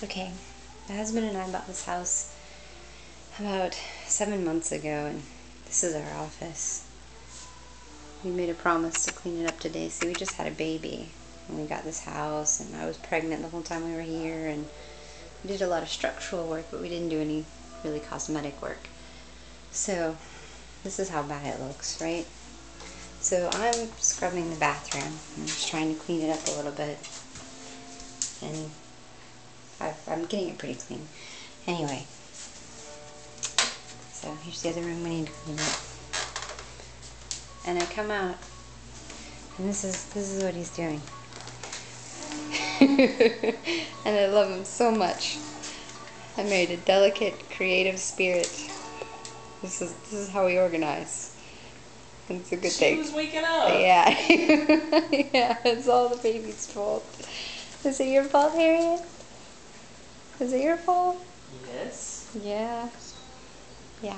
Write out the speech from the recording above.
Okay, my husband and I bought this house about 7 months ago, and this is our office. We made a promise to clean it up today. See, we just had a baby when we got this house, and I was pregnant the whole time we were here, and we did a lot of structural work, but we didn't do any really cosmetic work. So this is how bad it looks, right? So I'm scrubbing the bathroom. I'm just trying to clean it up a little bit, and I'm getting it pretty clean. Anyway, so here's the other room we need to clean up. And I come out, and this is what he's doing. And I love him so much. I married a delicate, creative spirit. This is how we organize. And it's a good thing. She was waking up. Yeah. Yeah, it's all the baby's fault. Is it your fault, Harriet? Is it your fault? Yes. Yeah. Yeah.